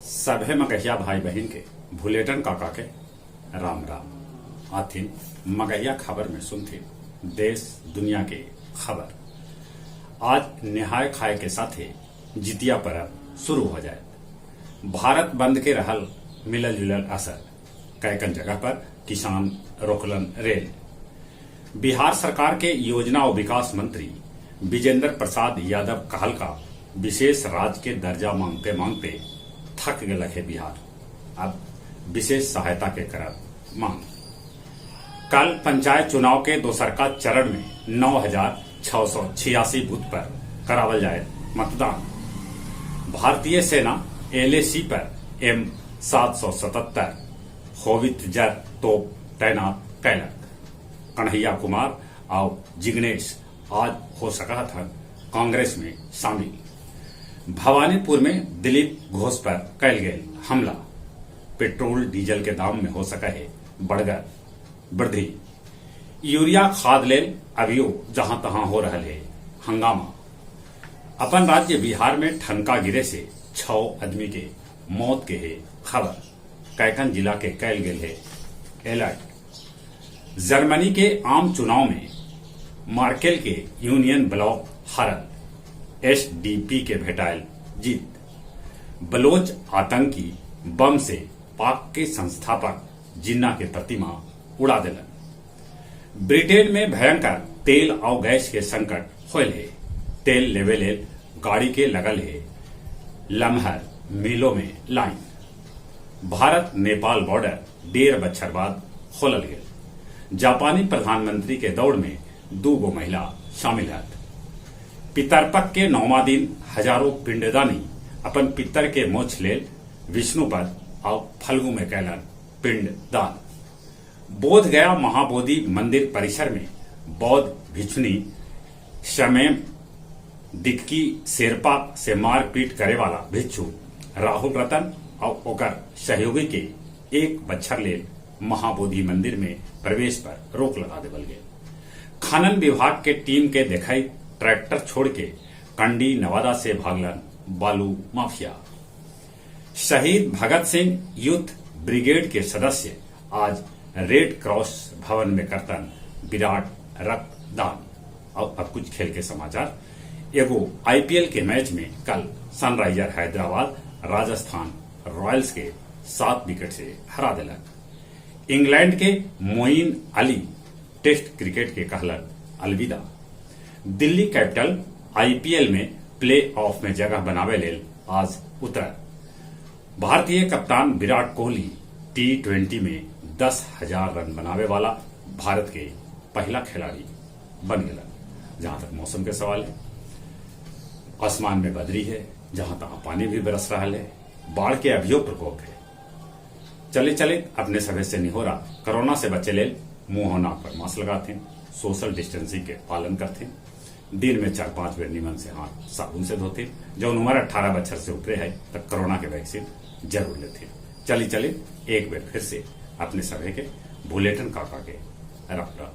सभे मगहिया भाई बहन के भुलेटन काका के राम राम। आथिन मगहिया खबर में सुनथिन देश दुनिया के खबर। आज निहाय खाए के साथे जितिया पर्व शुरू हो जाए। भारत बंद के रहल मिलल जुलल असर, कैकन जगह पर किसान रोकलन रेल। बिहार सरकार के योजना और विकास मंत्री विजेंद्र प्रसाद यादव कहल का विशेष राज्य के दर्जा मांगते मांगते थक गए है बिहार, अब विशेष सहायता के करब मांग। कल पंचायत चुनाव के दोसरका चरण में 9,686 बूथ पर करावल जाए मतदान। भारतीय सेना LAC पर M777 होवित्जर तोप तैनात कैलक। कन्हैया कुमार और जिग्नेश आज हो सका था कांग्रेस में शामिल। भवानीपुर में दिलीप घोष पर कैल गए हमला। पेट्रोल डीजल के दाम में हो सका है बढ़गर वृद्धि। यूरिया खाद लेल अभियो जहां तहां हो रहा है हंगामा। अपन राज्य बिहार में ठनका गिरे से 6 आदमी के मौत के है खबर। कैकन जिला के कैल गए है अलर्ट। जर्मनी के आम चुनाव में मार्केल के यूनियन ब्लॉक हारल। SDP के भेटायल जीत। बलोच आतंकी बम से पाक के संस्थापक जिन्ना के प्रतिमा उड़ा दिलन। ब्रिटेन में भयंकर तेल और गैस के संकट होल है। तेल लेवे लेल गाड़ी के लगल है लम्हर मिलों में लाइन। भारत नेपाल बॉर्डर 1.5 बछर बाद खोलल गए। जापानी प्रधानमंत्री के दौड़ में 2 महिला शामिल है। पितरपक के 9वां दिन हजारों पिंडदानी अपन पितर के मोछ लेल विष्णुपद और फल्गु में कैलन पिंडदान। बोध गया महाबोधि मंदिर परिसर में बौद्ध भिक्षुनी शमेम दिक्की शेरपा से मारपीट करे वाला भिक्षु राहुल रतन और ओकर सहयोगी के 1 बछर लेल महाबोधि मंदिर में प्रवेश पर रोक लगा देवल गए। खनन विभाग के टीम के देखाई ट्रैक्टर छोड़ के कंडी नवादा से भागलन बालू माफिया। शहीद भगत सिंह यूथ ब्रिगेड के सदस्य आज रेड क्रॉस भवन में करतन विराट रक्तदान। और अब कुछ खेल के समाचार। एगो IPL के मैच में कल सनराइजर हैदराबाद राजस्थान रॉयल्स के 7 विकेट से हरा दिलक। इंग्लैंड के मोइन अली टेस्ट क्रिकेट के कहलन अलविदा। दिल्ली कैपिटल IPL में प्ले ऑफ में जगह बनावे लेल आज उतर। भारतीय कप्तान विराट कोहली T20 में 10,000 रन बनावे वाला भारत के पहला खिलाड़ी बन गया। जहां तक मौसम के सवाल है, आसमान में बदरी है, जहां तक पानी भी बरस रहा है। बाढ़ के अभियो प्रकोप है। चले चले अपने सभे से निहोरा कोरोना से बचे लेल मुंह और नाक पर मास्क लगाते, सोशल डिस्टेंसिंग के पालन करते, दिन में 4-5 बेर निमन से हाथ साबुन से धोते। जो उम्र 18 बछर से ऊपरे है तब कोरोना के वैक्सीन जरूर लेते। चली चले एक बेर फिर से अपने सभे के बुलेटिन काका के रफ्तार।